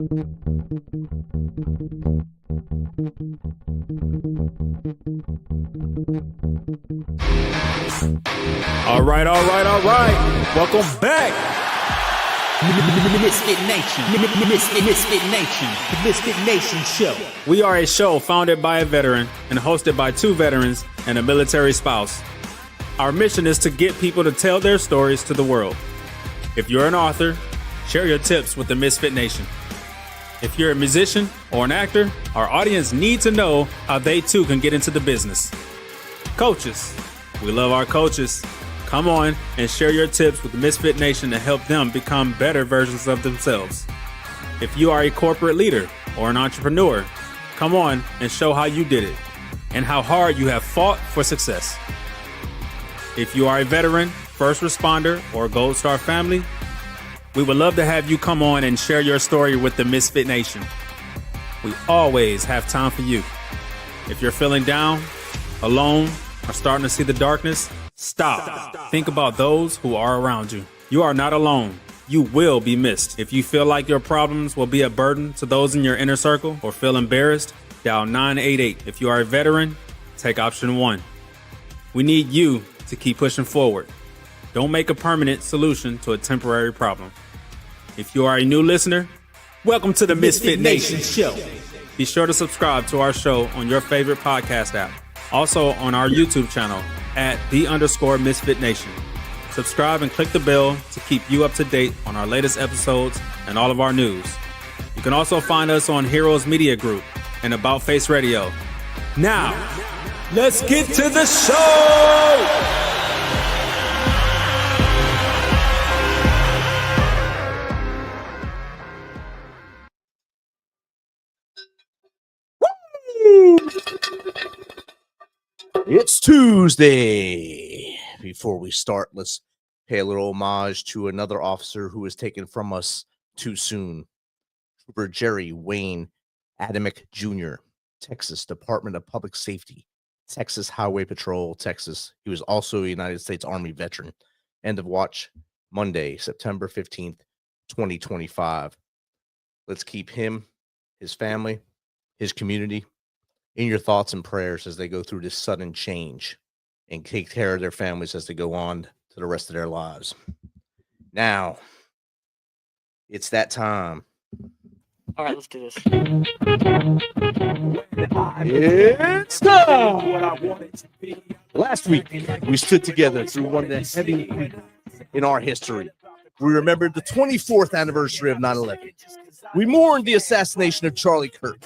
All right. Welcome back. Misfit Nation. The Misfit Nation show. We are a show founded by a veteran and hosted by two veterans and a military spouse. Our mission is to get people to tell their stories to the world. If you're an author, share your tips with the Misfit Nation. If you're a musician or an actor, our audience needs to know how they too can get into the business. Coaches, we love our coaches. Come on and share your tips with the Misfit Nation to help them become better versions of themselves. If you are a corporate leader or an entrepreneur, come on and show how you did it and how hard you have fought for success. If you are a veteran, first responder, or Gold Star family, we would love to have you come on and share your story with the Misfit Nation. We always have time for you. If you're feeling down, alone, or starting to see the darkness, stop. Think about those who are around you. You are not alone. You will be missed. If you feel like your problems will be a burden to those in your inner circle or feel embarrassed, dial 988. If you are a veteran, take option 1. We need you to keep pushing forward. Don't make a permanent solution to a temporary problem. If you are a new listener, welcome to the Misfit Nation show. Be sure to subscribe to our show on your favorite podcast app. Also on our YouTube channel at @the_Misfit Nation. Subscribe and click the bell to keep you up to date on our latest episodes and all of our news. You can also find us on Heroes Media Group and About Face Radio. Now, let's get to the show! It's Tuesday. Before we start, let's pay a little homage to another officer who was taken from us too soon. Trooper Jerry Wayne Adamick Jr., Texas Department of Public Safety, Texas Highway Patrol, Texas. He was also a United States Army veteran. End of watch Monday, September 15th, 2025. Let's keep him, his family, his community in your thoughts and prayers as they go through this sudden change, and take care of their families as they go on to the rest of their lives. Now, it's that time. All right, let's do this. It's time! Last week, we stood together through one of the heavy weeks in our history. We remembered the 24th anniversary of 9/11. We mourned the assassination of Charlie Kirk.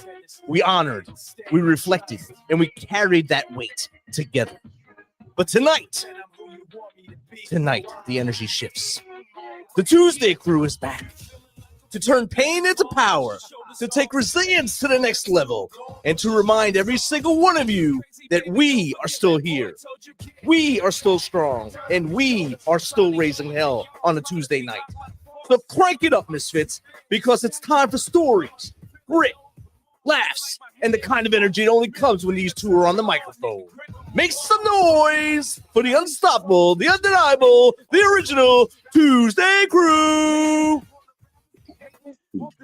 We honored, we reflected, and we carried that weight together. But tonight, the energy shifts. The ToosDay Crue is back to turn pain into power, to take resilience to the next level, and to remind every single one of you that we are still here. We are still strong, and we are still raising hell on a Tuesday night. So crank it up, Misfits, because it's time for stories, grit, laughs, and the kind of energy that only comes when these two are on the microphone. Make some noise for the unstoppable, the undeniable, the original ToosDay Crue.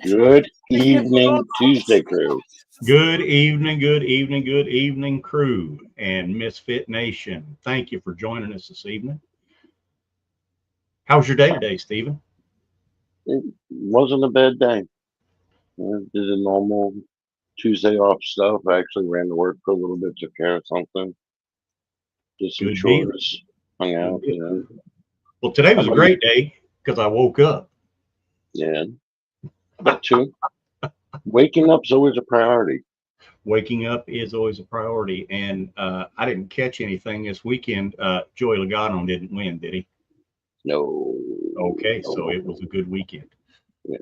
Good evening, ToosDay Crue. Good evening, crew and Misfit Nation. Thank you for joining us this evening. How was your day today, Stephen? It wasn't a bad day. I did the normal Tuesday off stuff. I actually ran to work for a little bit, took care of something. Did some chores, hung out. You know. Well, today was a great day because I woke up. Yeah. That too. Waking up is always a priority. Waking up is always a priority. And I didn't catch anything this weekend. Joey Logano didn't win, did he? No. Okay, no. so it was a good weekend. Yeah.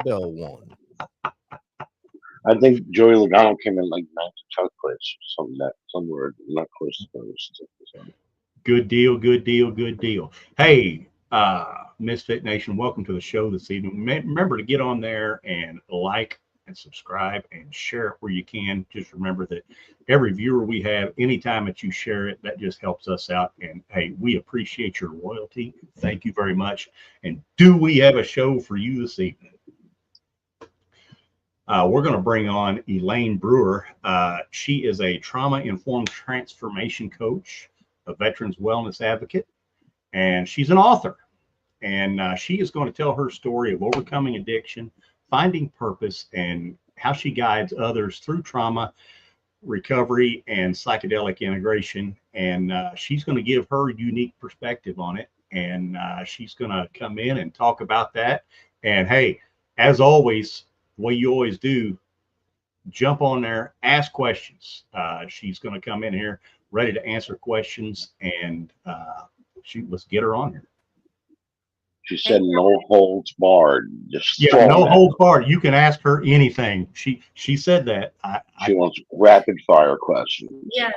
Bell won. I think Joey Logano came in like 9th or 10th place, somewhere not close to first. So. Good deal. Hey, Misfit Nation, welcome to the show this evening. Remember to get on there and like, and subscribe and share it where you can. Just remember that every viewer we have, anytime that you share it, that just helps us out. And hey, we appreciate your loyalty. Thank you very much. And do we have a show for you this evening? We're going to bring on Elaine Brewer. She is a trauma-informed transformation coach, a veterans wellness advocate, and she's an author. And she is going to tell her story of overcoming addiction, finding purpose, and how she guides others through trauma, recovery, and psychedelic integration. And she's going to give her unique perspective on it. And she's going to come in and talk about that. And hey, as always, the way you always do, jump on there, ask questions. She's going to come in here ready to answer questions. And let's get her on here. She said no holds barred. Just Yeah, no holds barred. You can ask her anything. She said that. She wants rapid fire questions. Yes.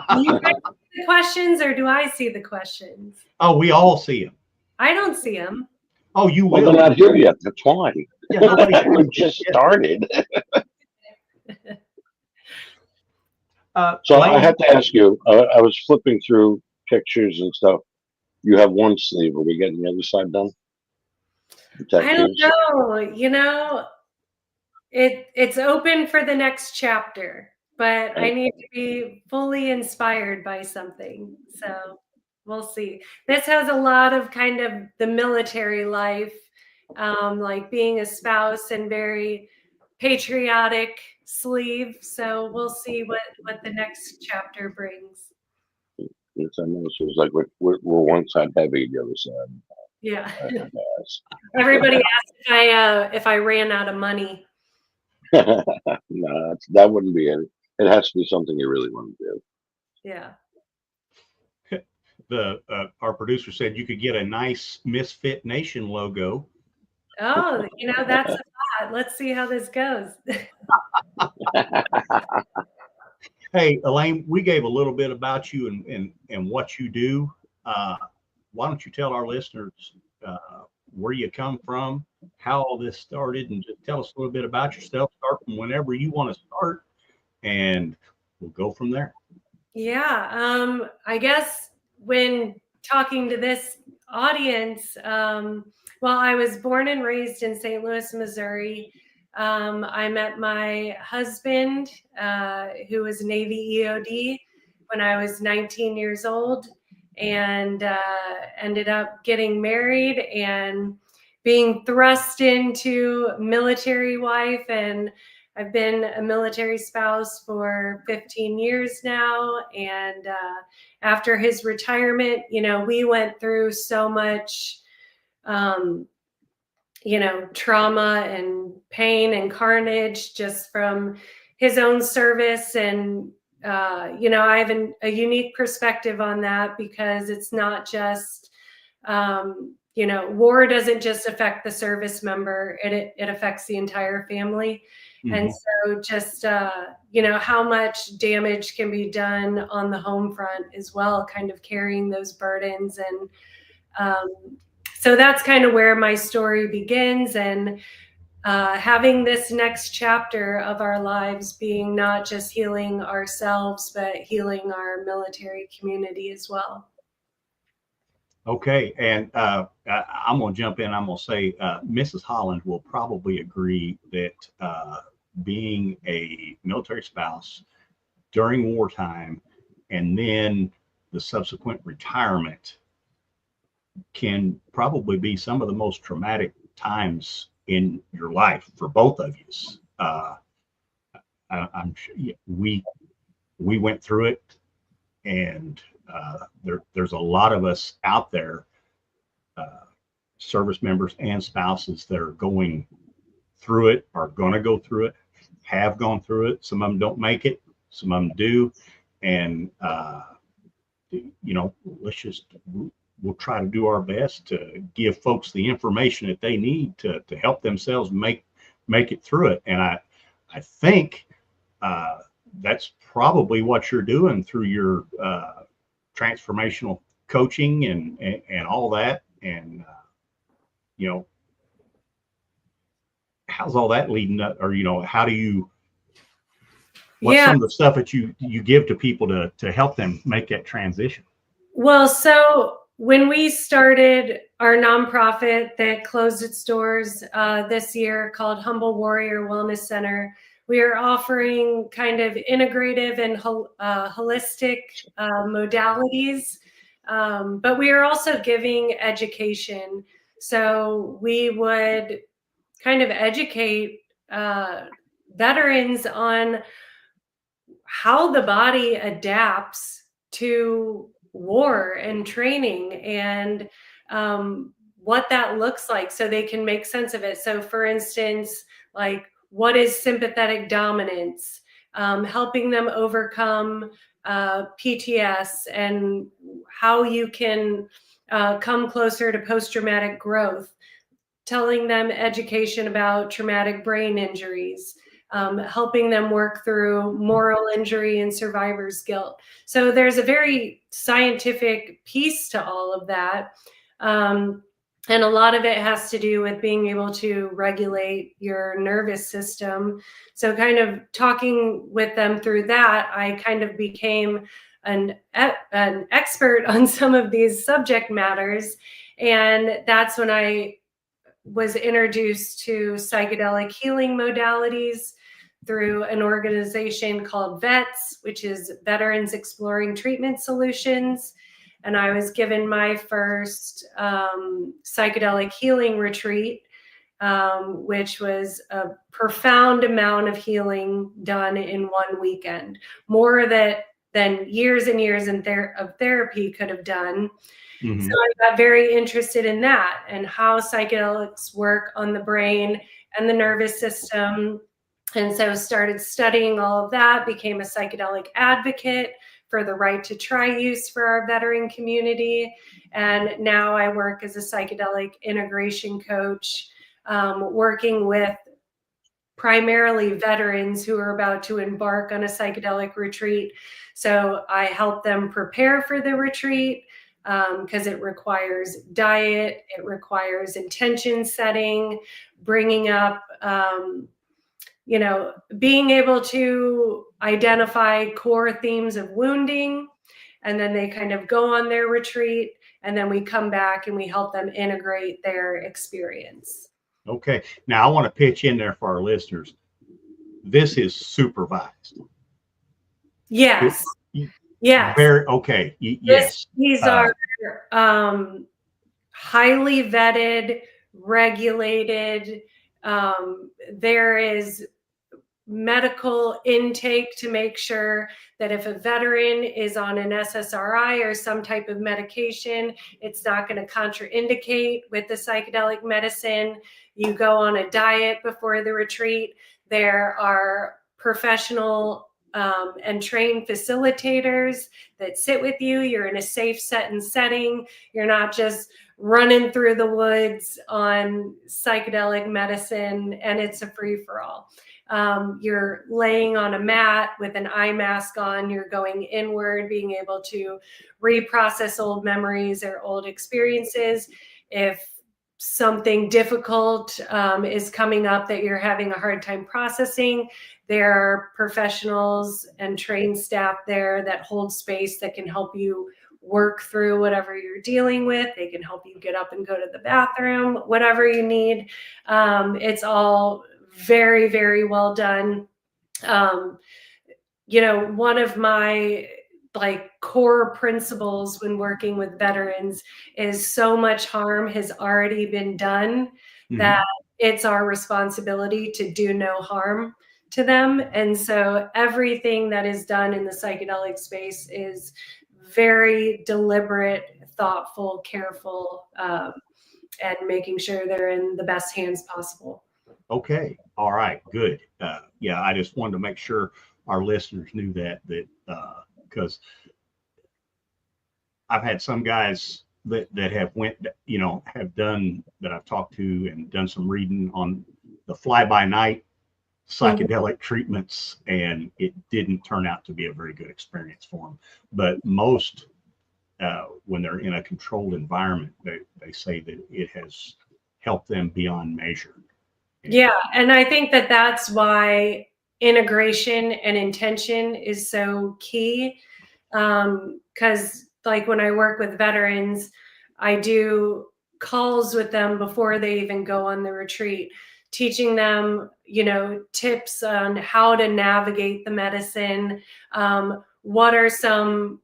Do you guys see the questions, or do I see the questions? Oh, we all see them. I don't see them. Oh, you Well, will. they're not here yet. That's why. Yeah, We just started. So I have to ask you, I was flipping through pictures and stuff. You have one sleeve. Are we getting the other side done? I don't know. You know, it's open for the next chapter, but I need to be fully inspired by something. So we'll see. This has a lot of kind of the military life, like being a spouse and very patriotic sleeve. So we'll see what the next chapter brings. Yes, I know. So it's like we're one side heavy, the other side. Yeah. Everybody asked if I ran out of money. No, that wouldn't be it. It has to be something you really want to do. Yeah. Our producer said you could get a nice Misfit Nation logo. Oh, you know, that's a thought. Let's see how this goes. Hey, Elaine, we gave a little bit about you and what you do. Why don't you tell our listeners where you come from, how all this started, and just tell us a little bit about yourself. Start from whenever you want to start, and we'll go from there. Yeah, I guess when talking to this audience, well, I was born and raised in St. Louis, Missouri. I met my husband, who was Navy EOD, when I was 19 years old, and ended up getting married and being thrust into military wife. And I've been a military spouse for 15 years now. And after his retirement, you know, we went through so much, you know, trauma and pain and carnage just from his own service. And, you know, I have a unique perspective on that, because it's not just, you know, war doesn't just affect the service member, it affects the entire family. Mm-hmm. And so just, you know, how much damage can be done on the home front as well, kind of carrying those burdens. And so that's kind of where my story begins. And having this next chapter of our lives being not just healing ourselves, but healing our military community as well. Okay, and I'm going to jump in. I'm going to say Mrs. Holland will probably agree that being a military spouse during wartime and then the subsequent retirement can probably be some of the most traumatic times in your life for both of you. I'm sure we went through it, and there's a lot of us out there, service members and spouses, that are going through it, are going to go through it, have gone through it. Some of them don't make it, some of them do. And, you know, we'll try to do our best to give folks the information that they need to help themselves make it through it. And I think that's probably what you're doing through your transformational coaching and all that. And you know, how's all that leading up, or how do you? What's Yeah. some of the stuff that you give to people to help them make that transition? Well, so when we started our nonprofit that closed its doors this year called Humble Warrior Wellness Center, we are offering kind of integrative and holistic modalities, but we are also giving education. So we would kind of educate veterans on how the body adapts to war and training, and what that looks like, so they can make sense of it. So for instance, like, what is sympathetic dominance, helping them overcome PTS, and how you can come closer to post-traumatic growth, telling them education about traumatic brain injuries, helping them work through moral injury and survivor's guilt. So there's a very scientific piece to all of that. And a lot of it has to do with being able to regulate your nervous system. So kind of talking with them through that, I kind of became an expert on some of these subject matters. And that's when I was introduced to psychedelic healing modalities through an organization called VETS, which is Veterans Exploring Treatment Solutions. And I was given my first psychedelic healing retreat, which was a profound amount of healing done in one weekend, more than years and years of therapy could have done. Mm-hmm. So I got very interested in that and how psychedelics work on the brain and the nervous system. And so started studying all of that, became a psychedelic advocate for the right to try use for our veteran community. And now I work as a psychedelic integration coach, working with primarily veterans who are about to embark on a psychedelic retreat. So I help them prepare for the retreat, because it requires diet, it requires intention setting, bringing up, being able to identify core themes of wounding, and then they kind of go on their retreat, and then we come back and we help them integrate their experience. Okay. Now I want to pitch in there for our listeners. This is supervised. Yes. Yes. Very okay. Yes. These are highly vetted, regulated. There is medical intake to make sure that if a veteran is on an SSRI or some type of medication, it's not going to contraindicate with the psychedelic medicine. You go on a diet before the retreat. There are professional and trained facilitators that sit with you. You're in a safe set and setting. You're not just running through the woods on psychedelic medicine and it's a free-for-all. You're laying on a mat with an eye mask on. You're going inward, being able to reprocess old memories or old experiences. If something difficult is coming up that you're having a hard time processing, there are professionals and trained staff there that hold space that can help you work through whatever you're dealing with. They can help you get up and go to the bathroom, whatever you need. It's all very, very well done. One of my core principles when working with veterans is so much harm has already been done that it's our responsibility to do no harm to them. And so everything that is done in the psychedelic space is very deliberate, thoughtful, careful, and making sure they're in the best hands possible. Okay. All right. Good. Yeah, I just wanted to make sure our listeners knew that because I've had some guys that have have done that I've talked to and done some reading on the fly-by-night psychedelic treatments, and it didn't turn out to be a very good experience for them. But most, when they're in a controlled environment, they say that it has helped them beyond measure. Yeah, and I think that that's why integration and intention is so key. Because like when I work with veterans, I do calls with them before they even go on the retreat, teaching them, tips on how to navigate the medicine. What are some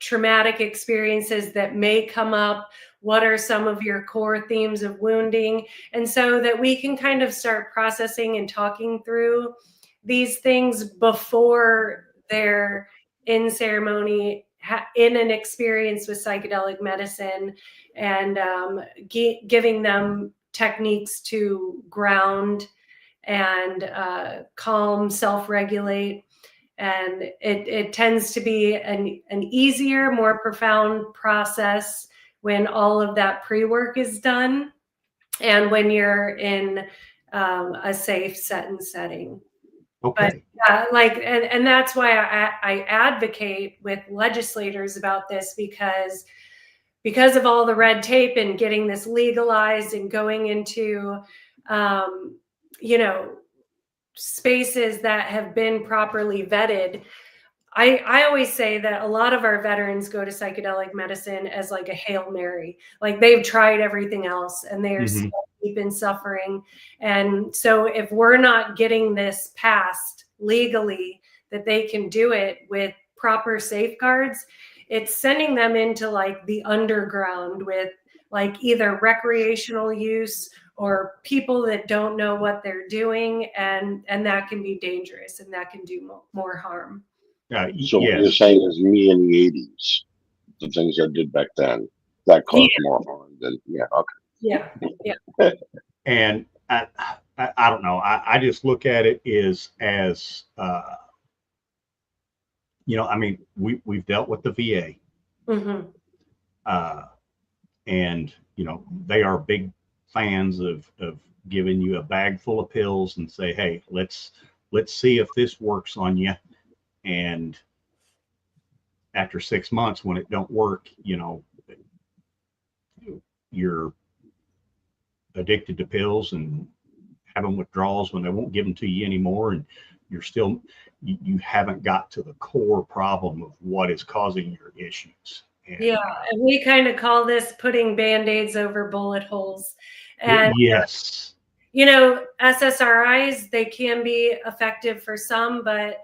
traumatic experiences that may come up? What are some of your core themes of wounding? And so that we can kind of start processing and talking through these things before they're in ceremony, in an experience with psychedelic medicine, and giving them techniques to ground and calm, self-regulate. And it tends to be an easier, more profound process when all of that pre-work is done and when you're in a safe set and setting. Okay. But and that's why I advocate with legislators about this, because of all the red tape and getting this legalized and going into spaces that have been properly vetted. I always say that a lot of our veterans go to psychedelic medicine as like a Hail Mary. Like they've tried everything else and they are still deep in suffering. And so if we're not getting this passed legally, that they can do it with proper safeguards, it's sending them into like the underground with like either recreational use or people that don't know what they're doing. And that can be dangerous and that can do more harm. So what you're saying is me in the 80s, the things I did back then, that caused more harm than, okay. Yeah. And I don't know. I just look at it as I mean, we've dealt with the VA, and they are big fans of giving you a bag full of pills and say, hey, let's see if this works on you. And after 6 months, when it don't work, you're addicted to pills and having withdrawals when they won't give them to you anymore. And you're still, you haven't got to the core problem of what is causing your issues. And, and we kind of call this putting Band-Aids over bullet holes. And yes, SSRIs, they can be effective for some, but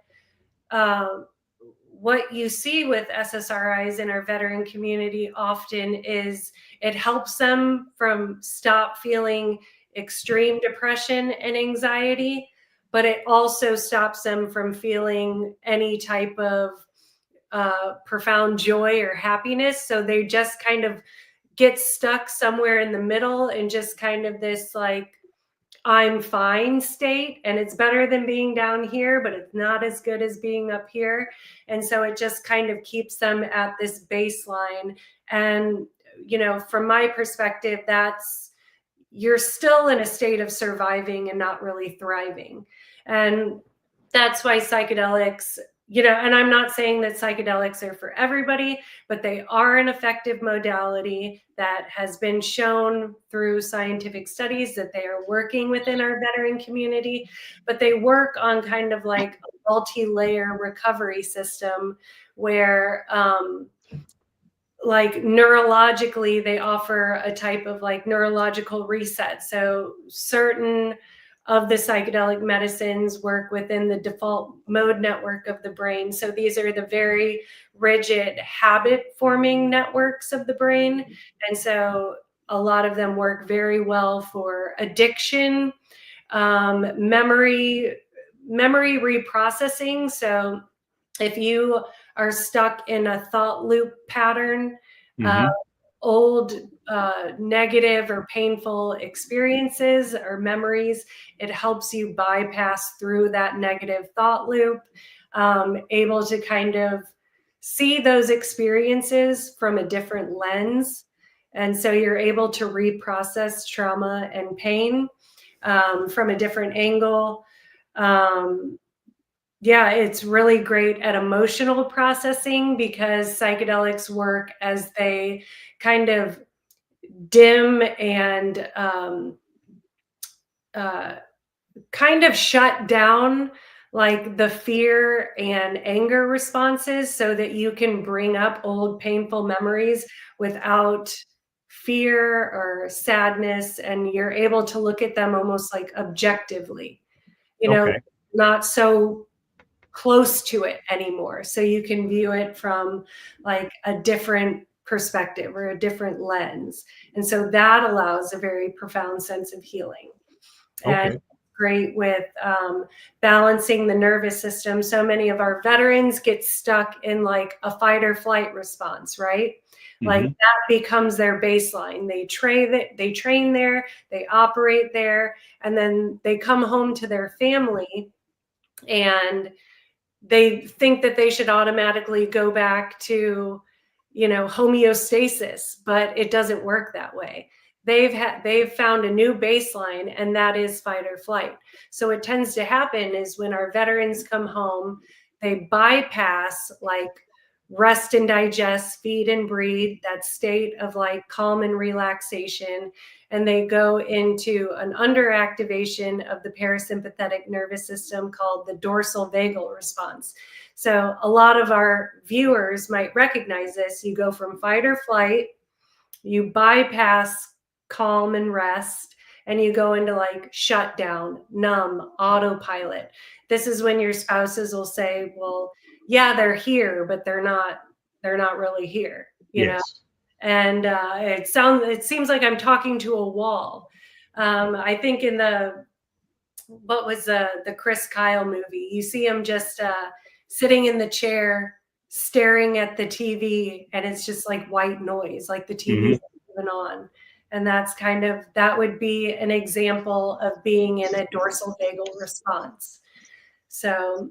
what you see with SSRIs in our veteran community often is it helps them from stop feeling extreme depression and anxiety, but it also stops them from feeling any type of profound joy or happiness. So they just kind of get stuck somewhere in the middle and just kind of this like, I'm fine state, and it's better than being down here, but it's not as good as being up here. And so it just kind of keeps them at this baseline. And, from my perspective, you're still in a state of surviving and not really thriving. And that's why psychedelics, and I'm not saying that psychedelics are for everybody, but they are an effective modality that has been shown through scientific studies that they are working within our veteran community, but they work on kind of like a multi-layer recovery system where, like neurologically, they offer a type of like neurological reset. So certain of the psychedelic medicines work within the default mode network of the brain. So these are the very rigid habit forming networks of the brain. And so a lot of them work very well for addiction, memory reprocessing. So if you are stuck in a thought loop pattern, old negative or painful experiences or memories, it helps you bypass through that negative thought loop, able to kind of see those experiences from a different lens. And so you're able to reprocess trauma and pain from a different angle. It's really great at emotional processing because psychedelics work as they kind of dim and kind of shut down like the fear and anger responses so that you can bring up old painful memories without fear or sadness, and you're able to look at them almost like objectively, Okay. not so close to it anymore. So you can view it from like a different perspective or a different lens. And so that allows a very profound sense of healing. And Okay. great with balancing the nervous system. So many of our veterans get stuck in like a fight or flight response, right? Like that becomes their baseline. They train there, they operate there, and then they come home to their family and they think that they should automatically go back to, homeostasis, but it doesn't work that way. They've found a new baseline, and that is fight or flight. So what tends to happen is when our veterans come home, they bypass like rest and digest, feed and breathe, that state of like calm and relaxation, and they go into an underactivation of the parasympathetic nervous system called the dorsal vagal response. So a lot of our viewers might recognize this. You go from fight or flight, you bypass calm and rest, and you go into like shutdown, numb, autopilot. This is when your spouses will say, well, yeah, they're here, but they're not really here, Yes. And it seems like I'm talking to a wall. I think in what was the Chris Kyle movie, you see him just sitting in the chair, staring at the TV, and it's just like white noise, like the TV's even on. And that would be an example of being in a dorsal vagal response. So,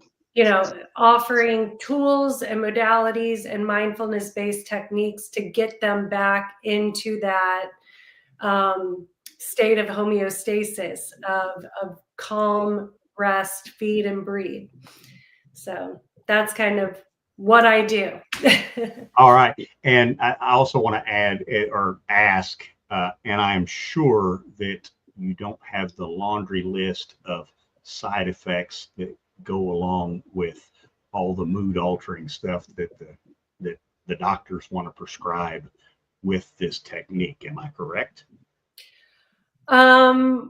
offering tools and modalities and mindfulness-based techniques to get them back into that state of homeostasis, of calm, rest, feed, and breathe. So that's kind of what I do. All right. And I also want to add or ask, and I am sure that you don't have the laundry list of side effects that go along with all the mood altering stuff that the doctors want to prescribe with this technique. Am I correct? Go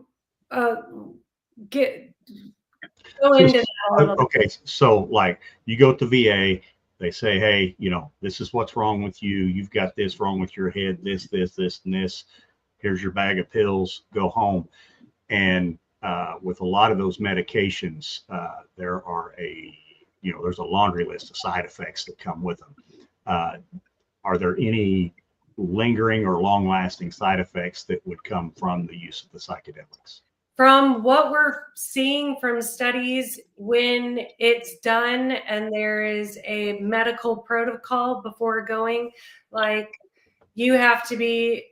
into that a little bit. Okay, so like you go to VA, they say, hey, this is what's wrong with you. You've got this wrong with your head, this, and this. Here's your bag of pills. Go home. And with a lot of those medications, there's a laundry list of side effects that come with them. Are there any lingering or long-lasting side effects that would come from the use of the psychedelics? From what we're seeing from studies, when it's done and there is a medical protocol before going, like you have to be,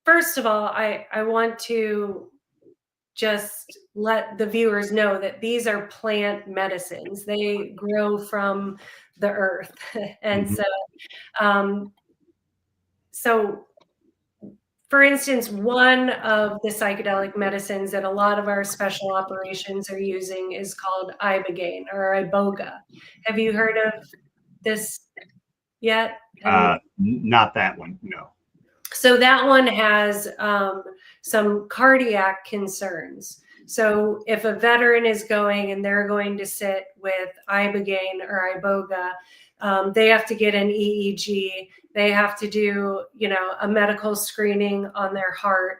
first of all, I want to just let the viewers know that these are plant medicines. They grow from the earth. And so for instance, one of the psychedelic medicines that a lot of our special operations are using is called ibogaine or iboga. Have you heard of this yet? Not that one, no. So that one has some cardiac concerns. So if a veteran is going and they're going to sit with ibogaine or iboga, they have to get an EEG. They have to do, a medical screening on their heart.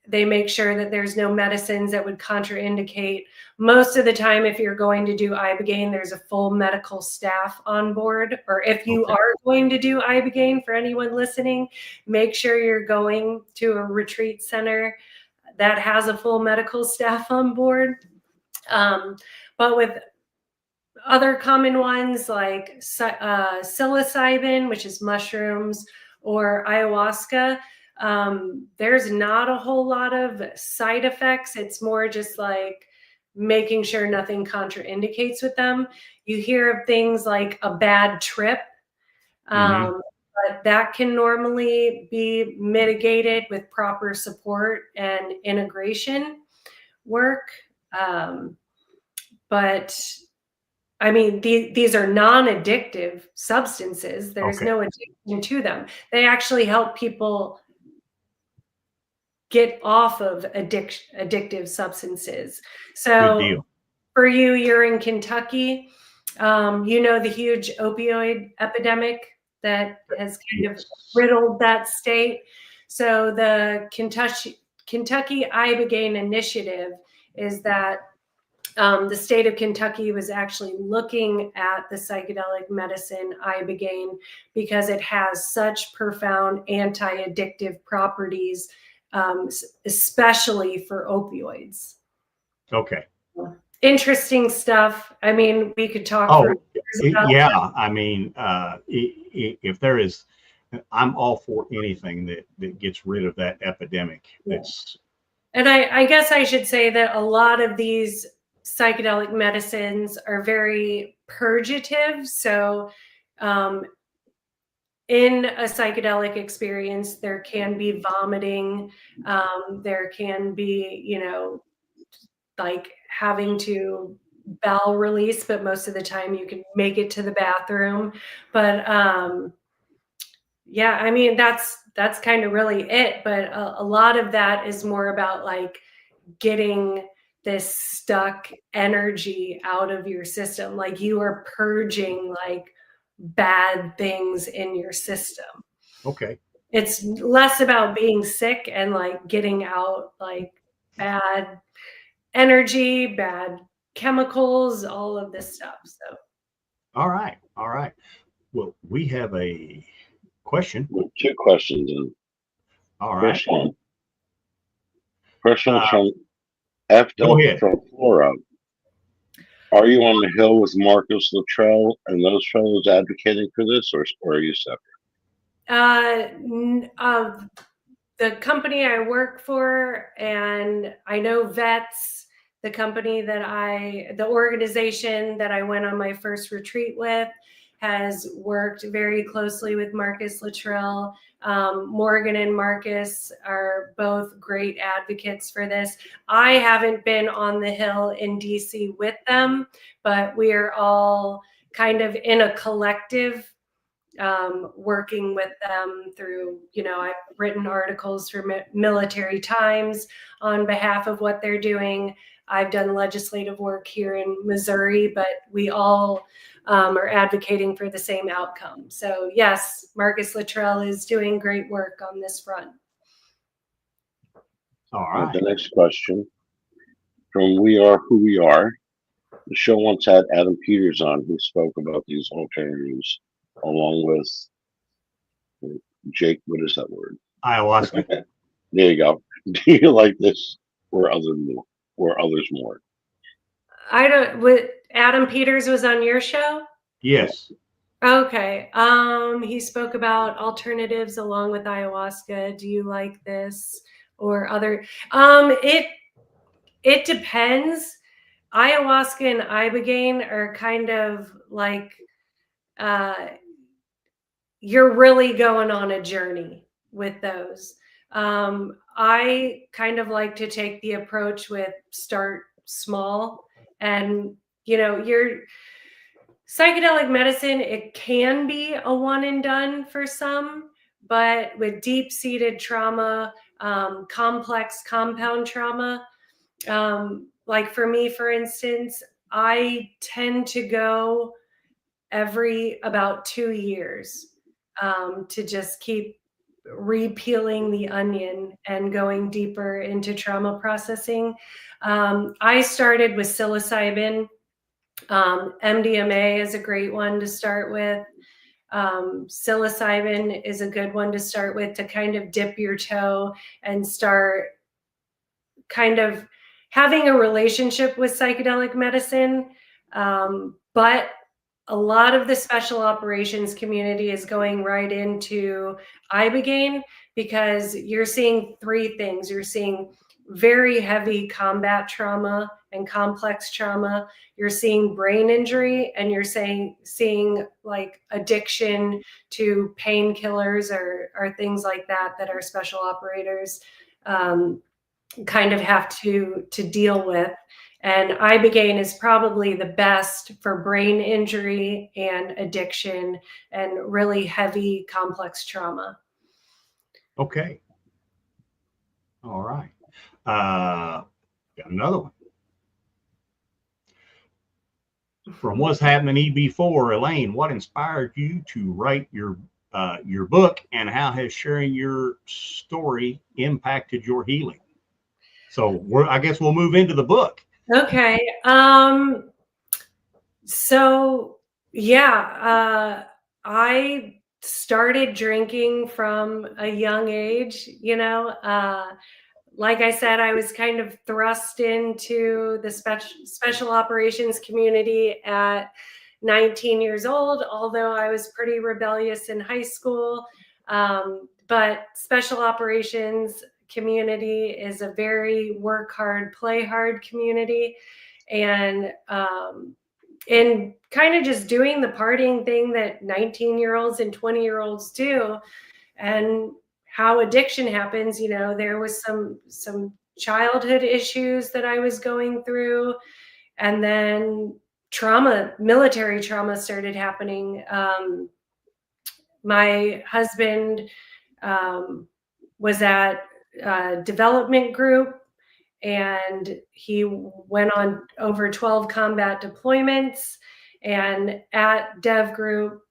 They make sure that there's no medicines that would contraindicate. Most of the time, if you're going to do ibogaine, there's a full medical staff on board. Or if you are going to do ibogaine, for anyone listening, make sure you're going to a retreat center that has a full medical staff on board. But with other common ones like psilocybin, which is mushrooms, or ayahuasca, there's not a whole lot of side effects. It's more just like making sure nothing contraindicates with them. You hear of things like a bad trip, but that can normally be mitigated with proper support and integration work. But I mean, these are non-addictive substances. There's Okay. no addiction to them. They actually help people get off of addictive substances. Good So deal. for you, you're in Kentucky. You know the huge opioid epidemic that has kind of riddled that state. So the Kentucky Ibogaine Initiative is that the state of Kentucky was actually looking at the psychedelic medicine Ibogaine because it has such profound anti-addictive properties, especially for opioids. Okay. Interesting stuff. I mean, we could talk for years about yeah. that. I mean, if there is, I'm all for anything that gets rid of that epidemic. Yeah. It's And I guess I should say that a lot of these psychedelic medicines are very purgative. So in a psychedelic experience, there can be vomiting. There can be, you know, like having to bowel release, but most of the time you can make it to the bathroom. But yeah, I mean, that's kind of really it. But a lot of that is more about like getting this stuck energy out of your system. Like you are purging like bad things in your system. okay. It's less about being sick and like getting out like bad energy, bad chemicals, all of this stuff. So All right. All right. Well, we have a question. With 2 questions. And All right. first one Uh, from F. Go ahead. from Flora. Are you on the hill with Marcus Luttrell and those fellows advocating for this, or are you separate? The company I work for, and I know Vets, the company the organization that I went on my first retreat with, has worked very closely with Marcus Luttrell. Morgan and Marcus are both great advocates for this. I haven't been on the Hill in DC with them, but we are all kind of in a collective working with them through, you know, I've written articles for Military Times on behalf of what they're doing. I've done legislative work here in Missouri, but we all are advocating for the same outcome. So yes, Marcus Luttrell is doing great work on this front. All right. The next question from We Are Who We Are. The show once had Adam Peters on, who spoke about these alternatives, along with Jake. What is that word? Ayahuasca. There you go. Do you like this, or others more? I don't. What Adam Peters was on your show? Yes. Okay. He spoke about alternatives along with ayahuasca. Do you like this or other? It depends. Ayahuasca and ibogaine are kind of like you're really going on a journey with those. I kind of like to take the approach with start small, and you know, your psychedelic medicine, it can be a one and done for some, but with deep-seated trauma, complex compound trauma, like for me, for instance, I tend to go every about 2 years to just keep repeeling the onion and going deeper into trauma processing. I started with psilocybin. MDMA is a great one to start with. Psilocybin is a good one to start with to kind of dip your toe and start kind of having a relationship with psychedelic medicine. But a lot of the special operations community is going right into ibogaine because you're seeing 3 things. You're seeing very heavy combat trauma and complex trauma. You're seeing brain injury, and you're seeing like addiction to painkillers or things like that our special operators kind of have to deal with. And Ibogaine is probably the best for brain injury and addiction and really heavy complex trauma. Okay. All right. Got another one. From What's Happening EB4, Elaine, what inspired you to write your book, and how has sharing your story impacted your healing? So I guess we'll move into the book. Okay. So yeah, I started drinking from a young age, like I said, I was kind of thrust into the special operations community at 19 years old, although I was pretty rebellious in high school. But special operations community is a very work hard, play hard community. And kind of just doing the partying thing that 19-year-olds and 20-year-olds do, and how addiction happens. There was some childhood issues that I was going through, and then military trauma started happening. My husband was at a development group, and he went on over 12 combat deployments. And at Dev Group,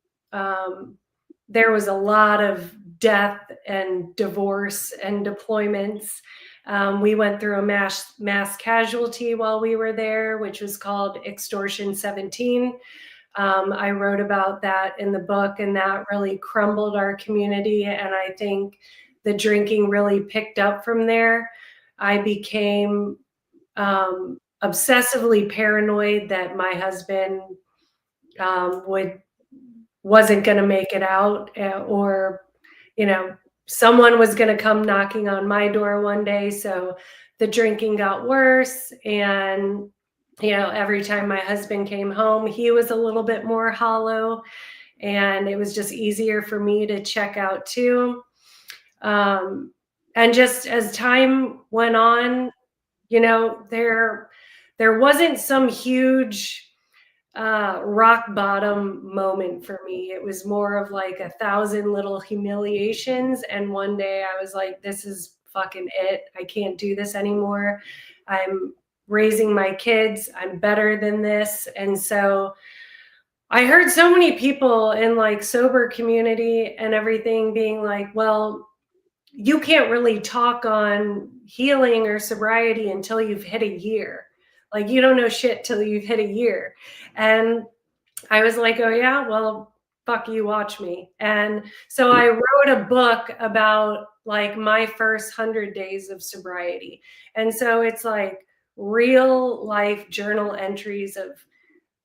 there was a lot of death and divorce and deployments. We went through a mass casualty while we were there, which was called Extortion 17. I wrote about that in the book, and that really crumbled our community. And I think the drinking really picked up from there. I became obsessively paranoid that my husband wasn't going to make it out, or someone was going to come knocking on my door one day. So the drinking got worse, and every time my husband came home, he was a little bit more hollow, and it was just easier for me to check out too. And just as time went on, there wasn't some huge rock bottom moment for me. It was more of like 1,000 little humiliations. And one day I was like, this is fucking it. I can't do this anymore. I'm raising my kids. I'm better than this. And so I heard so many people in like sober community and everything being like, well, you can't really talk on healing or sobriety until you've hit a year. Like, you don't know shit till you've hit a year. And I was like, oh yeah, well, fuck you, watch me. And so I wrote a book about like my first 100 days of sobriety. And so it's like real life journal entries of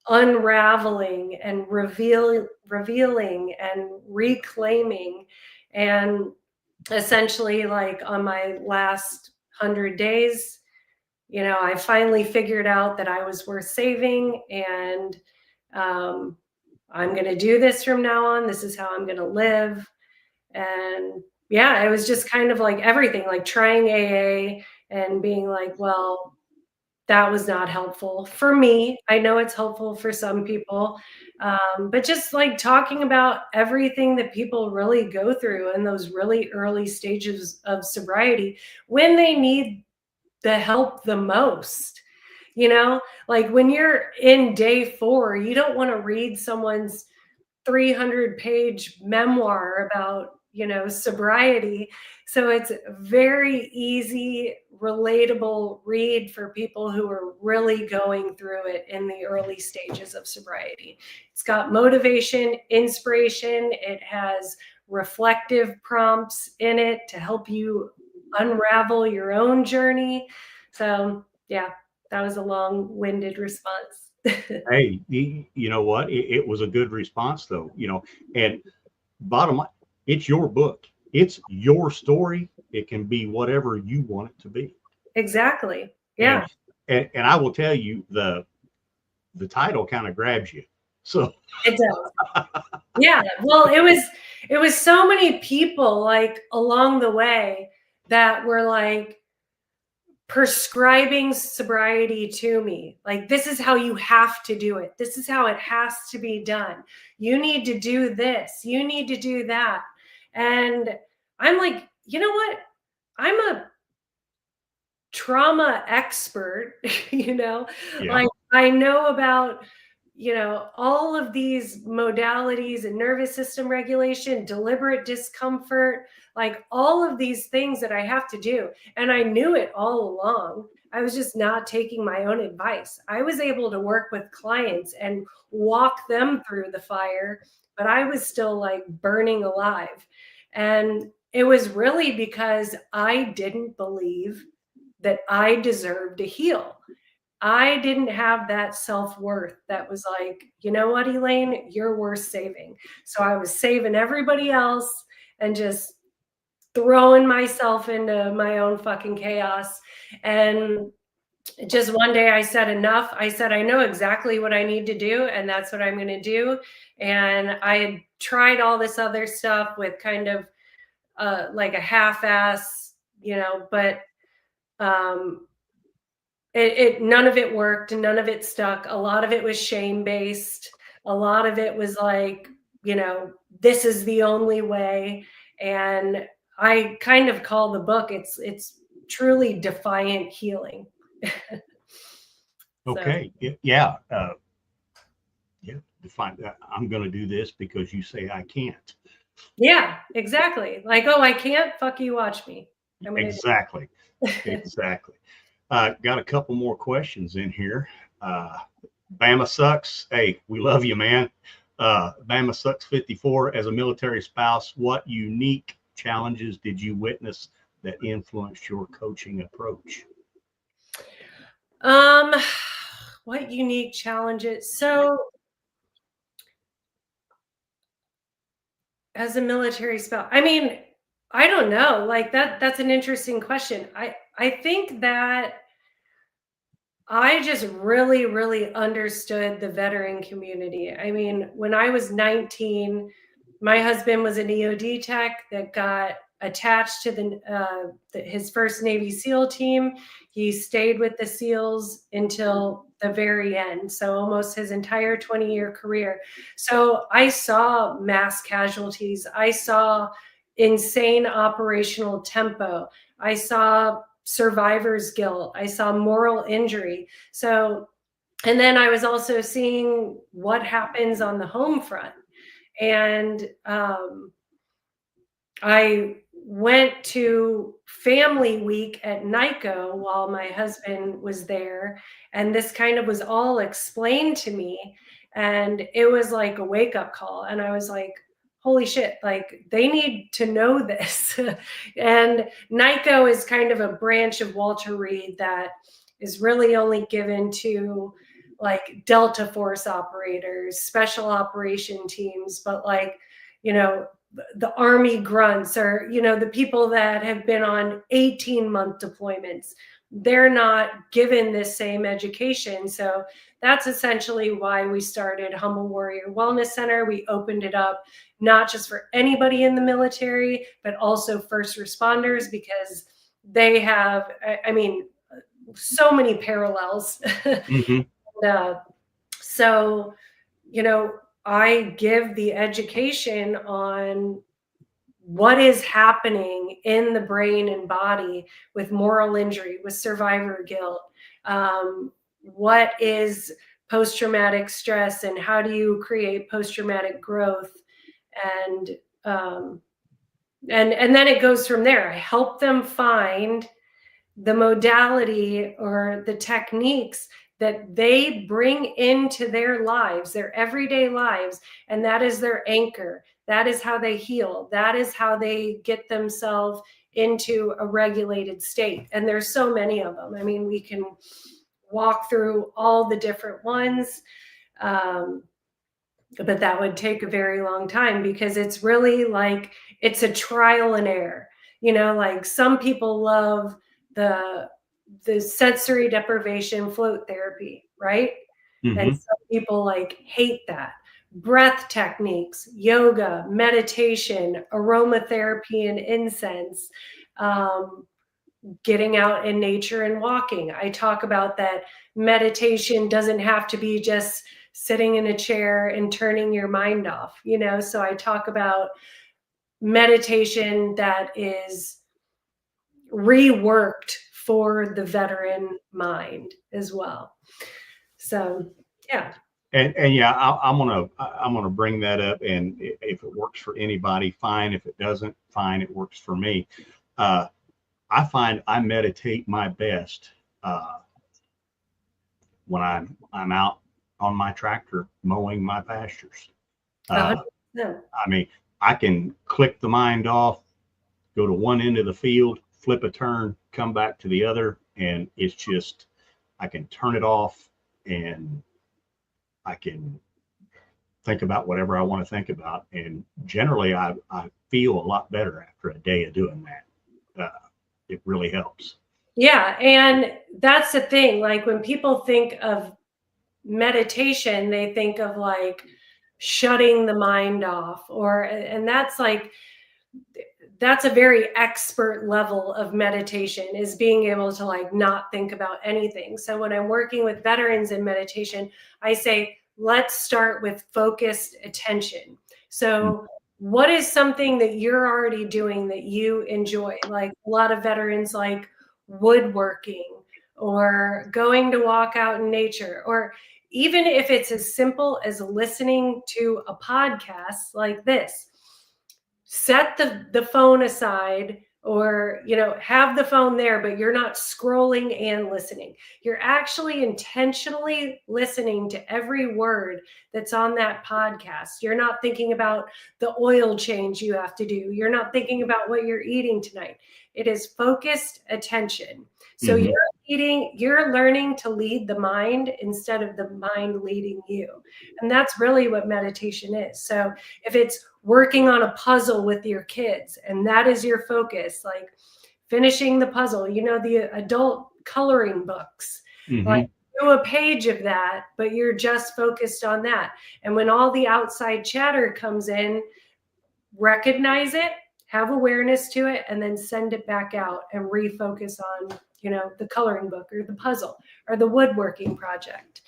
unraveling and revealing and reclaiming. And essentially, like on my last 100 days, I finally figured out that I was worth saving, and I'm going to do this from now on. This is how I'm going to live. And yeah, it was just kind of like everything, like trying AA and being like, well, that was not helpful for me. I know it's helpful for some people, but just like talking about everything that people really go through in those really early stages of sobriety when they need the help the most. Like when you're in day 4, you don't want to read someone's 300-page memoir about sobriety. So it's very easy, relatable read for people who are really going through it in the early stages of sobriety. It's got motivation, inspiration. It has reflective prompts in it to help you unravel your own journey. So yeah, that was a long-winded response. Hey, you know what? It was a good response though, and bottom line, it's your book. It's your story. It can be whatever you want it to be. Exactly. Yeah. And I will tell you, the title kind of grabs you. So it does. Yeah. Well, it was so many people like along the way that were like prescribing sobriety to me. Like, this is how you have to do it. This is how it has to be done. You need to do this. You need to do that. And I'm like, you know what? I'm a trauma expert, you know, yeah. like I know about, you know, all of these modalities and nervous system regulation, deliberate discomfort, like all of these things that I have to do. And I knew it all along. I was just not taking my own advice. I was able to work with clients and walk them through the fire, but I was still like burning alive. And it was really because I didn't believe that I deserved to heal. I didn't have that self-worth that was like, you know what, Elaine, you're worth saving. So I was saving everybody else and just throwing myself into my own fucking chaos. And just one day I said enough. I said, I know exactly what I need to do, and that's what I'm going to do. And I had tried all this other stuff with kind of like a half-ass, you know, but none of it worked and none of it stuck. A lot of it was shame based. A lot of it was like, you know, this is the only way. And I kind of call the book, it's truly defiant healing. Okay. Yeah. Yeah. Define that. I'm going to do this because you say I can't. Yeah, exactly. Like, oh, I can't, fuck you, watch me. Exactly. Exactly. Got a couple more questions in here. Bama Sucks. Hey, we love you, man. Bama Sucks 54. As a military spouse, what unique challenges did you witness that influenced your coaching approach? What unique challenges? So as a military spouse, I mean, I don't know. Like that's an interesting question. I think that I just really, really understood the veteran community. I mean, when I was 19, my husband was an EOD tech that got attached to his first Navy SEAL team. He stayed with the SEALs until the very end, so almost his entire 20-year career. So I saw mass casualties. I saw insane operational tempo. I saw survivor's guilt. I saw moral injury. So, and then I was also seeing what happens on the home front. And I went to family week at NICO while my husband was there. And this kind of was all explained to me. And it was like a wake up call. And I was like, holy shit, like they need to know this. And NICO is kind of a branch of Walter Reed that is really only given to like Delta Force operators, special operation teams, but like, you know, the Army grunts or, you know, the people that have been on 18-month deployments, they're not given this same education. So that's essentially why we started Humble Warrior Wellness Center. We opened it up not just for anybody in the military, but also first responders, because they have, I mean, so many parallels. Mm-hmm. So, you know, I give the education on what is happening in the brain and body with moral injury, with survivor guilt. What is post-traumatic stress and how do you create post-traumatic growth? And then it goes from there. I help them find the modality or the techniques that they bring into their lives, their everyday lives, and that is their anchor. That is how they heal. That is how they get themselves into a regulated state. And there's so many of them. I mean, we can walk through all the different ones, but that would take a very long time because it's really like, it's a trial and error. You know, like some people love the the sensory deprivation float therapy, right? Mhm. And some people like hate that. Breath techniques, yoga, meditation, aromatherapy and incense, getting out in nature and walking. I talk about that meditation doesn't have to be just sitting in a chair and turning your mind off, you know? So I talk about meditation that is reworked for the veteran mind as well. So, yeah. And yeah, I'm gonna bring that up, and if it works for anybody, fine. If it doesn't, fine. It works for me. I find I meditate my best when I'm out on my tractor mowing my pastures. 100%. I mean, I can click the mind off, go to one end of the field, flip a turn, come back to the other, and it's just I can turn it off and I can think about whatever I want to think about. And generally, I feel a lot better after a day of doing that. It really helps. Yeah. And that's the thing. Like when people think of meditation, they think of like shutting the mind off, and that's like, that's a very expert level of meditation, is being able to like not think about anything. So when I'm working with veterans in meditation, I say, let's start with focused attention. So what is something that you're already doing that you enjoy? Like a lot of veterans like woodworking or going to walk out in nature, or even if it's as simple as listening to a podcast like this. Set the phone aside, or have the phone there, but you're not scrolling and listening. You're actually intentionally listening to every word that's on that podcast. You're not thinking about the oil change you have to do. You're not thinking about what you're eating tonight. It is focused attention. So you're learning to lead the mind instead of the mind leading you. And that's really what meditation is. So if it's working on a puzzle with your kids and that is your focus, like finishing the puzzle, the adult coloring books, like do a page of that, but you're just focused on that. And when all the outside chatter comes in, recognize it, have awareness to it, and then send it back out and refocus on, the coloring book or the puzzle or the woodworking project.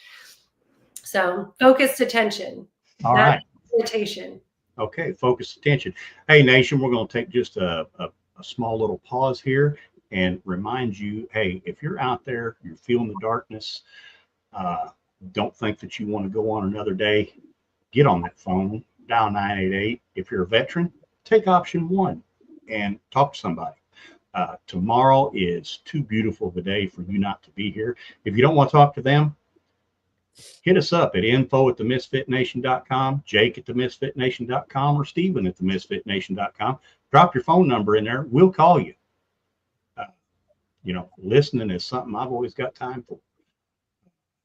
So focused attention. All right. Meditation. Okay, focused attention. Hey, Nation, we're going to take just a small little pause here and remind you, hey, if you're out there, you're feeling the darkness, don't think that you want to go on another day, get on that phone, dial 988. If you're a veteran, take option 1 and talk to somebody. Tomorrow is too beautiful of a day for you not to be here. If you don't want to talk to them, hit us up at info@themisfitnation.com, Jake@themisfitnation.com, or Steven@themisfitnation.com. Drop your phone number in there. We'll call you. Listening is something I've always got time for.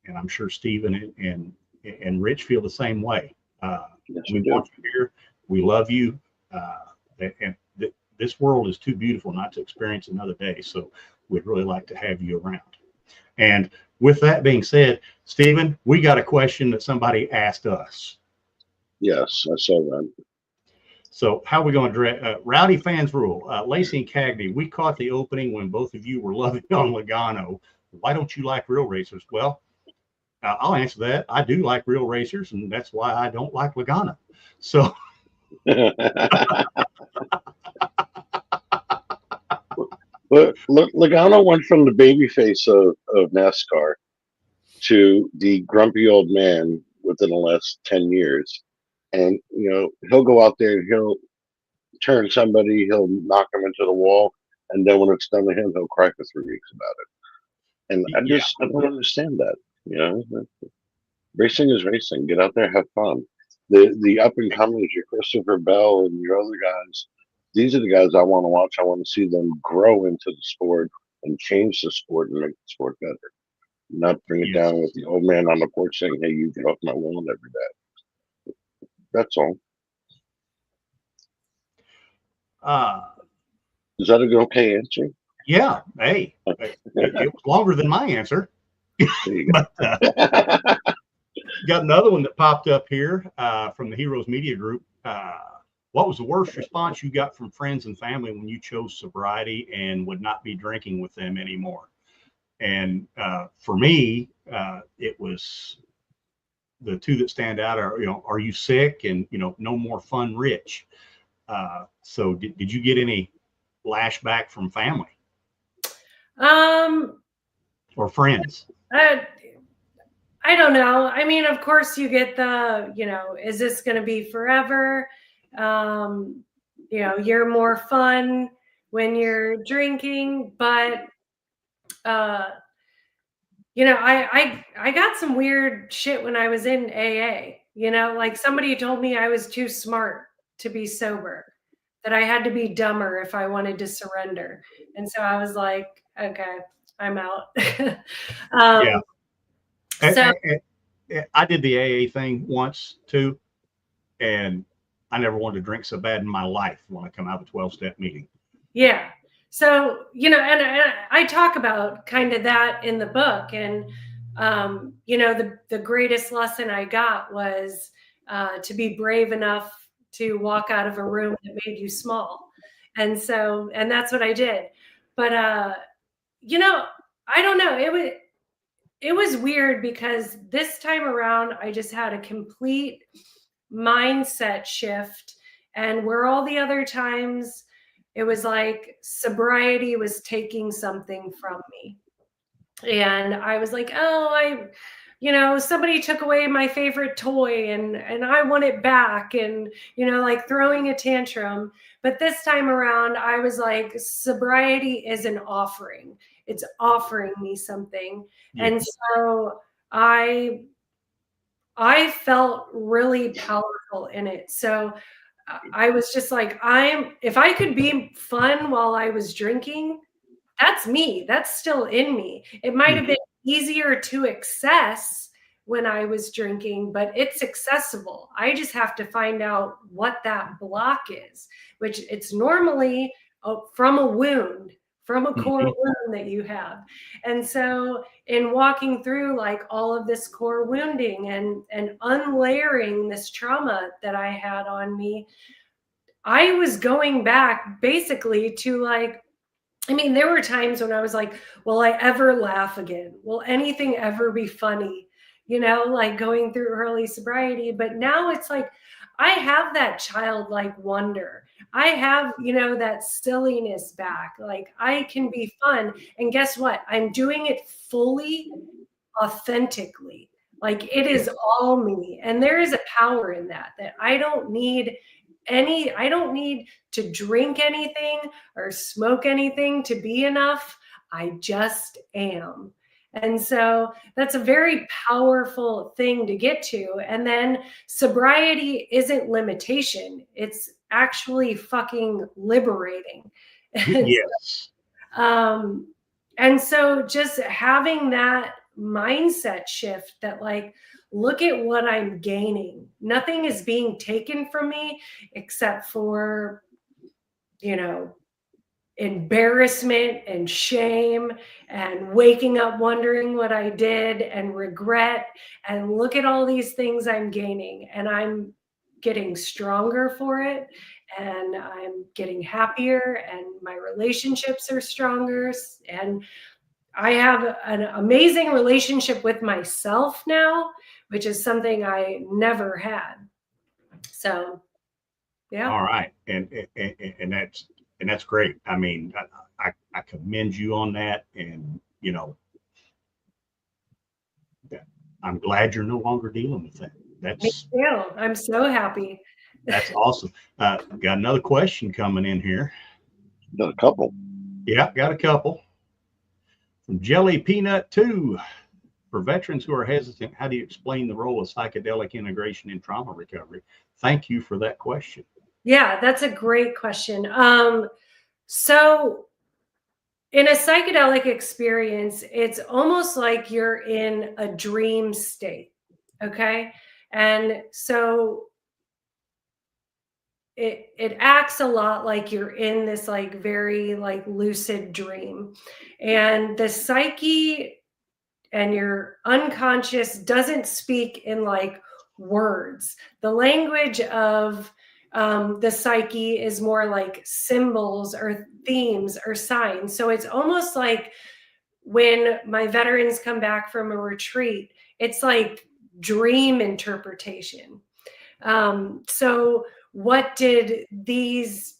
And I'm sure Steven and Rich feel the same way. We want you here. We love you. And this world is too beautiful not to experience another day. So we'd really like to have you around. And with that being said, Steven, we got a question that somebody asked us. Yes, I saw that. So how are we going to address Rowdy Fans Rule? Lacey and Cagney, we caught the opening when both of you were loving on Logano. Why don't you like real racers? Well, I'll answer that. I do like real racers, and that's why I don't like Logano. So But Logano went from the baby face of NASCAR to the grumpy old man within the last 10 years. And, he'll go out there, he'll turn somebody, he'll knock him into the wall. And then when it's done to him, he'll cry for 3 weeks about it. And I don't understand that. Racing is racing. Get out there, have fun. The up and comers, your Christopher Bell and your other guys, these are the guys I want to watch. I want to see them grow into the sport and change the sport and make the sport better. Not bring it down with the old man on the porch saying, hey, you get off my lawn every day. That's all. Is that a good okay answer? Yeah. Hey, it was longer than my answer. There you But go. got another one that popped up here from the Heroes Media Group. What was the worst response you got from friends and family when you chose sobriety and would not be drinking with them anymore? And for me, it was the two that stand out are, are you sick? And, no more fun, Rich. So did you get any lashback from family Um, or friends? I don't know. I mean, of course you get the, is this going to be forever? You're more fun when you're drinking, but, I got some weird shit when I was in AA, like somebody told me I was too smart to be sober, that I had to be dumber if I wanted to surrender. And so I was like, okay, I'm out. Yeah. So I did the AA thing once too, and I never wanted to drink so bad in my life when I come out of a 12-step meeting. yeah. So, and I talk about kind of that in the book. And, the greatest lesson I got was to be brave enough to walk out of a room that made you small. And that's what I did. But, I don't know. It was weird because this time around, I just had a complete mindset shift. And where all the other times, it was like sobriety was taking something from me. And I was like, oh, somebody took away my favorite toy and I want it back, and, like throwing a tantrum. But this time around, I was like, sobriety is an offering. It's offering me something. Yeah. And so I felt really powerful in it. So I was just like, if I could be fun while I was drinking, that's me. That's still in me. It might have been easier to access when I was drinking, but it's accessible. I just have to find out what that block is, which it's normally from a wound, from a core wound that you have. And so in walking through like all of this core wounding and unlayering this trauma that I had on me, I was going back basically to there were times when I was like, will I ever laugh again? Will anything ever be funny? Like going through early sobriety. But now it's like, I have that childlike wonder. I have, that silliness back. Like I can be fun. And guess what? I'm doing it fully, authentically. Like it is all me. And there is a power in that I don't need to drink anything or smoke anything to be enough. I just am. And so that's a very powerful thing to get to. And then sobriety isn't limitation. It's actually fucking liberating. Yes. And so just having that mindset shift that like, look at what I'm gaining. Nothing is being taken from me except for, embarrassment and shame and waking up wondering what I did and regret. And look at all these things I'm gaining, and I'm getting stronger for it. And I'm getting happier, and my relationships are stronger. And I have an amazing relationship with myself now, which is something I never had. So, yeah. All right. And that's great. I mean, I commend you on that. And, I'm glad you're no longer dealing with that. Me too. I'm so happy. That's awesome. Got another question coming in here. Got a couple. Yeah, got a couple. From Jelly Peanut 2. For veterans who are hesitant, how do you explain the role of psychedelic integration in trauma recovery? Thank you for that question. Yeah, that's a great question. So in a psychedelic experience, it's almost like you're in a dream state. Okay. And so it acts a lot like you're in this like very like lucid dream, and the psyche and your unconscious doesn't speak in like words. The language of the psyche is more like symbols or themes or signs. So it's almost like when my veterans come back from a retreat, it's like dream interpretation. So what did these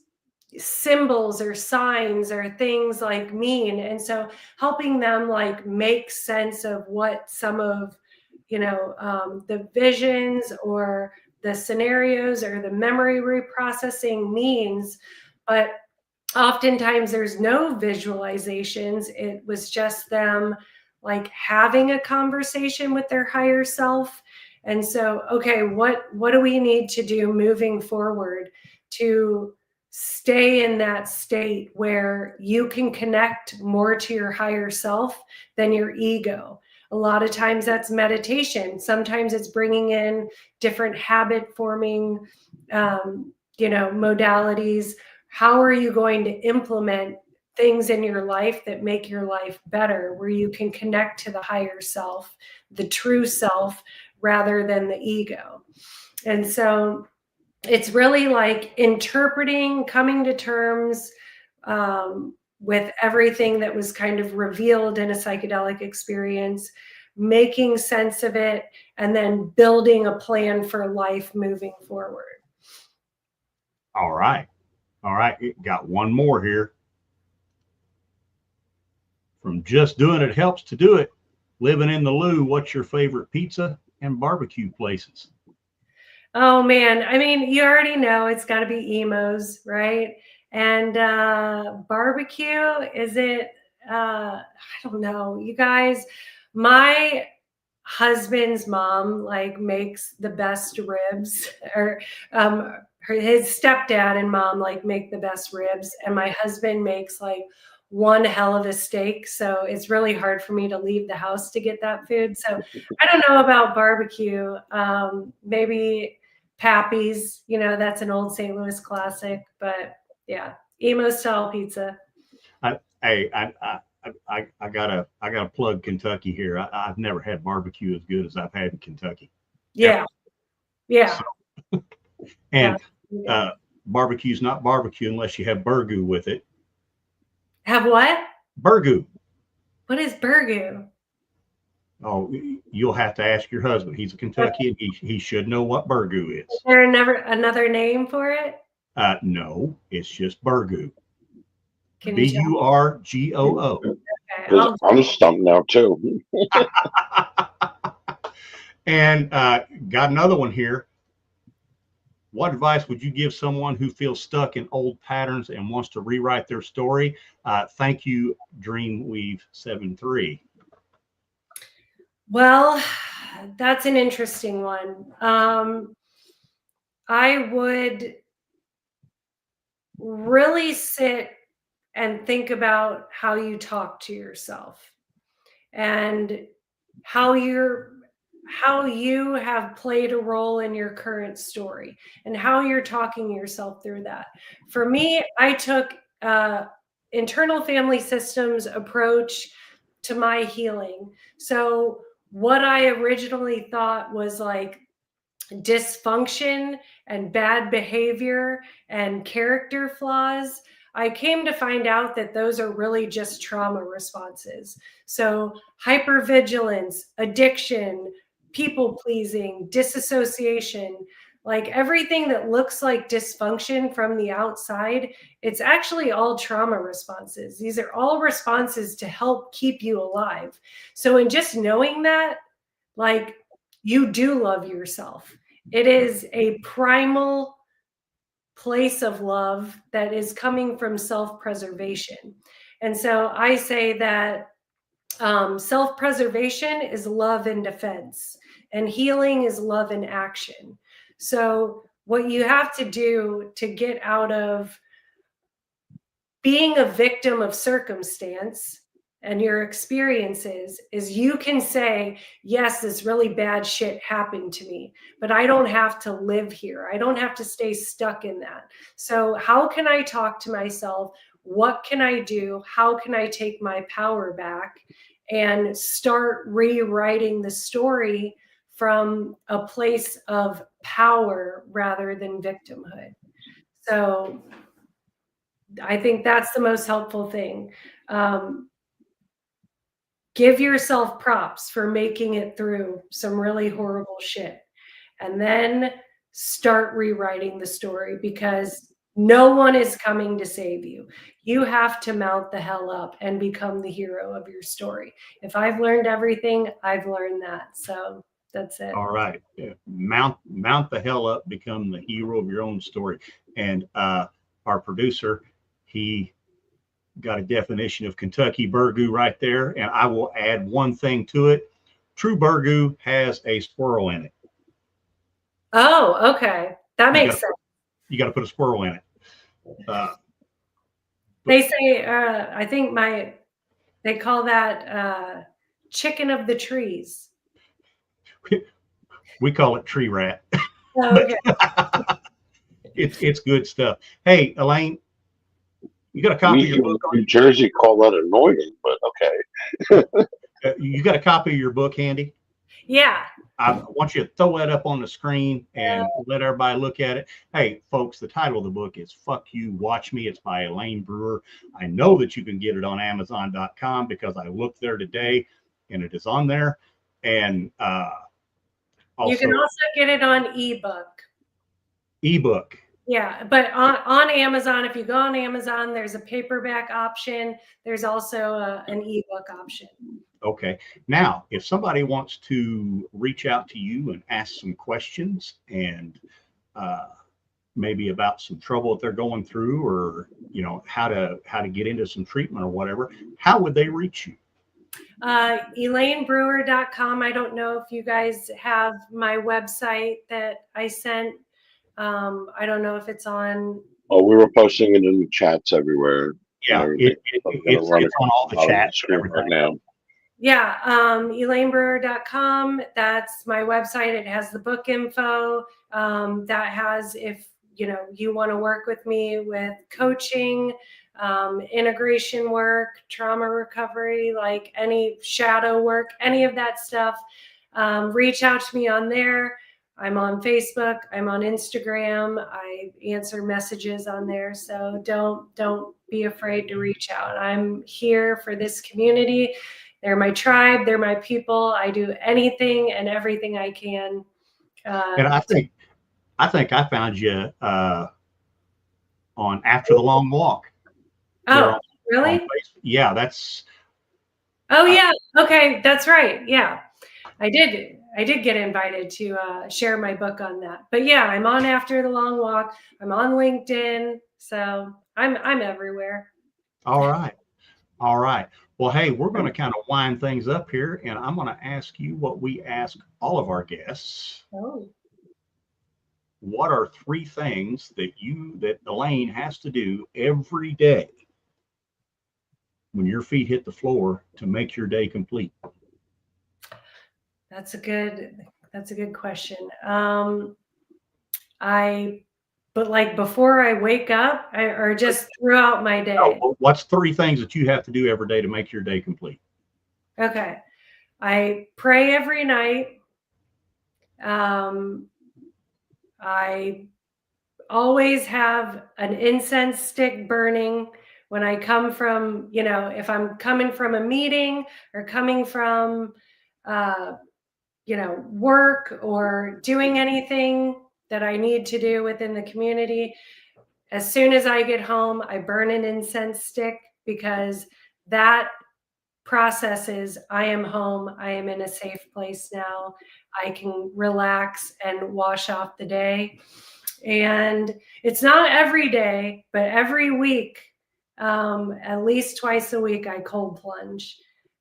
symbols or signs or things like mean? And so helping them like make sense of what some of, the visions or the scenarios or the memory reprocessing means. But oftentimes there's no visualizations. It was just them like having a conversation with their higher self. And so, okay, what do we need to do moving forward to stay in that state where you can connect more to your higher self than your ego? A lot of times that's meditation. Sometimes it's bringing in different habit forming, modalities. How are you going to implement things in your life that make your life better, where you can connect to the higher self, the true self, rather than the ego? And so it's really like interpreting, coming to terms with everything that was kind of revealed in a psychedelic experience, making sense of it, and then building a plan for life moving forward. All right. Got one more here. From just doing it helps to do it. Living in the Lou, what's your favorite pizza and barbecue places? Oh man, I mean, you already know it's got to be Emo's, right? And barbecue, is it? I don't know, you guys. My husband's mom like makes the best ribs, or his stepdad and mom like make the best ribs, and my husband makes like one hell of a steak. So it's really hard for me to leave the house to get that food. So I don't know about barbecue. Maybe Pappy's, that's an old St. Louis classic, but yeah, emo style pizza. I gotta plug Kentucky here. I've never had barbecue as good as I've had in Kentucky. Yeah. Yeah. So, and barbecue's not barbecue unless you have burgoo with it. Have what? Burgoo. What is burgoo? Oh, you'll have to ask your husband. He's a Kentuckian. He should know what burgoo is. Is there another name for it? No, it's just burgoo. Can you Burgoo. Okay, I'm stumped now too. And got another one here. What advice would you give someone who feels stuck in old patterns and wants to rewrite their story? Thank you, Dreamweave73. Well, that's an interesting one. I would really sit and think about how you talk to yourself and how you have played a role in your current story and how you're talking yourself through that. For me, I took internal family systems approach to my healing. So what I originally thought was like dysfunction and bad behavior and character flaws, I came to find out that those are really just trauma responses. So hypervigilance, addiction, people pleasing, disassociation, like everything that looks like dysfunction from the outside, it's actually all trauma responses. These are all responses to help keep you alive. So in just knowing that, like, you do love yourself. It is a primal place of love that is coming from self-preservation. And so I say that self-preservation is love in defense, and healing is love in action. So what you have to do to get out of being a victim of circumstance and your experiences is you can say, yes, this really bad shit happened to me, but I don't have to live here. I don't have to stay stuck in that. So how can I talk to myself? What can I do? How can I take my power back and start rewriting the story from a place of power rather than victimhood? So I think that's the most helpful thing. Give yourself props for making it through some really horrible shit, and then start rewriting the story, because no one is coming to save you. You have to mount the hell up and become the hero of your story. If I've learned everything, I've learned that. So that's it. All right. Yeah. Mount the hell up, become the hero of your own story. And our producer, he got a definition of Kentucky burgoo right there. And I will add one thing to it. True burgoo has a squirrel in it. Oh, okay. That makes sense. You got to put a squirrel in it. They say, I think they call that chicken of the trees. We call it tree rat. Oh, okay. It's good stuff. Hey, Elaine, you got a copy of your book? New Jersey call that anointing, but okay. You got a copy of your book handy? Yeah. I want you to throw that up on the screen and let everybody look at it. Hey, folks, the title of the book is Fuck You, Watch Me. It's by Elaine Brewer. I know that you can get it on Amazon.com because I looked there today and it is on there. And also, you can also get it on ebook. Ebook. Yeah, but on Amazon, if you go on Amazon, there's a paperback option. There's also an ebook option. Okay. Now, if somebody wants to reach out to you and ask some questions and maybe about some trouble that they're going through, or how to get into some treatment or whatever, how would they reach you? ElaineBrewer.com. I don't know if you guys have my website that I sent. I don't know if it's on. Oh, we were posting it in the chats everywhere. Yeah, it's on all the chats right now. Yeah, ElaineBrewer.com. That's my website. It has the book info. That has, if you want to work with me with coaching, integration work, trauma recovery, like any shadow work, any of that stuff, reach out to me on there. I'm on Facebook. I'm on Instagram. I answer messages on there. So don't be afraid to reach out. I'm here for this community. They're my tribe. They're my people. I do anything and everything I can. And I think I found you on After the Long Walk. Oh, really? Yeah, that's. Oh, yeah. Okay, that's right. Yeah, I did get invited to share my book on that. But yeah, I'm on After the Long Walk. I'm on LinkedIn. So I'm everywhere. All right. Well, hey, we're going to kind of wind things up here, and I'm going to ask you what we ask all of our guests. Oh. What are 3 things that Elaine has to do every day when your feet hit the floor to make your day complete? That's a good question. But like before I wake up, or just throughout my day? No, what's 3 things that you have to do every day to make your day complete? Okay. I pray every night. I always have an incense stick burning when I come from, if I'm coming from a meeting or coming from, work or doing anything that I need to do within the community. As soon as I get home, I burn an incense stick, because that processes, I am home. I am in a safe place now. I can relax and wash off the day. And it's not every day, but every week, at least twice a week, I cold plunge.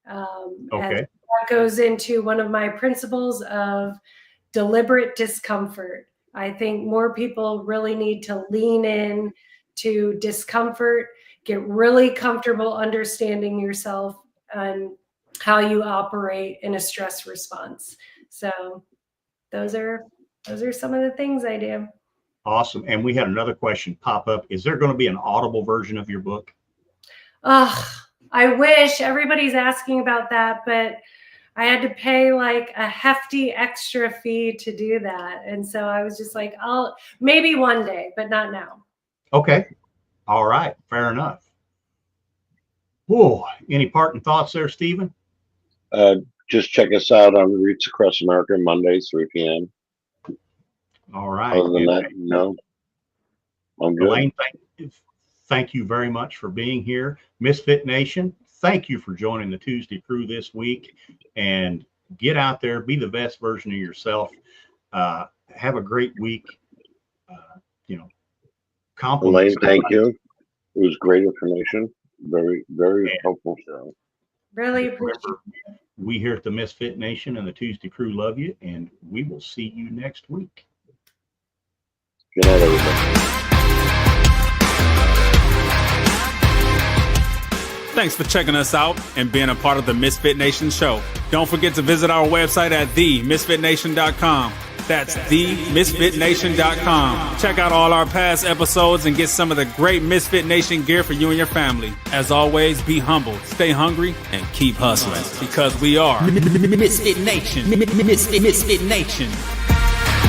Okay. And that goes into one of my principles of deliberate discomfort. I think more people really need to lean in to discomfort, get really comfortable understanding yourself, and how you operate in a stress response. So those are some of the things I do. Awesome. And we had another question pop up. Is there going to be an Audible version of your book? I wish. Everybody's asking about that, but I had to pay like a hefty extra fee to do that. And so I was just like, maybe one day, but not now. Okay. All right. Fair enough. Whoa. Any parting thoughts there, Stephen? Just check us out on Roots Across America, Mondays, 3 p.m. All right. Other than that, no. I'm good. Elaine, thank you very much for being here. Misfit Nation, thank you for joining the ToosDay Crue this week. And get out there, be the best version of yourself. Have a great week. Elaine, thank you. It was great information. Very, very helpful show. Really appreciate it. We here at the Misfit Nation and the ToosDay Crue love you, and we will see you next week. Good night, everybody. Thanks for checking us out and being a part of the Misfit Nation show. Don't forget to visit our website at themisfitnation.com. That's themisfitnation.com. Check out all our past episodes and get some of the great Misfit Nation gear for you and your family. As always, be humble, stay hungry, and keep hustling because we are Misfit Nation. Misfit Nation.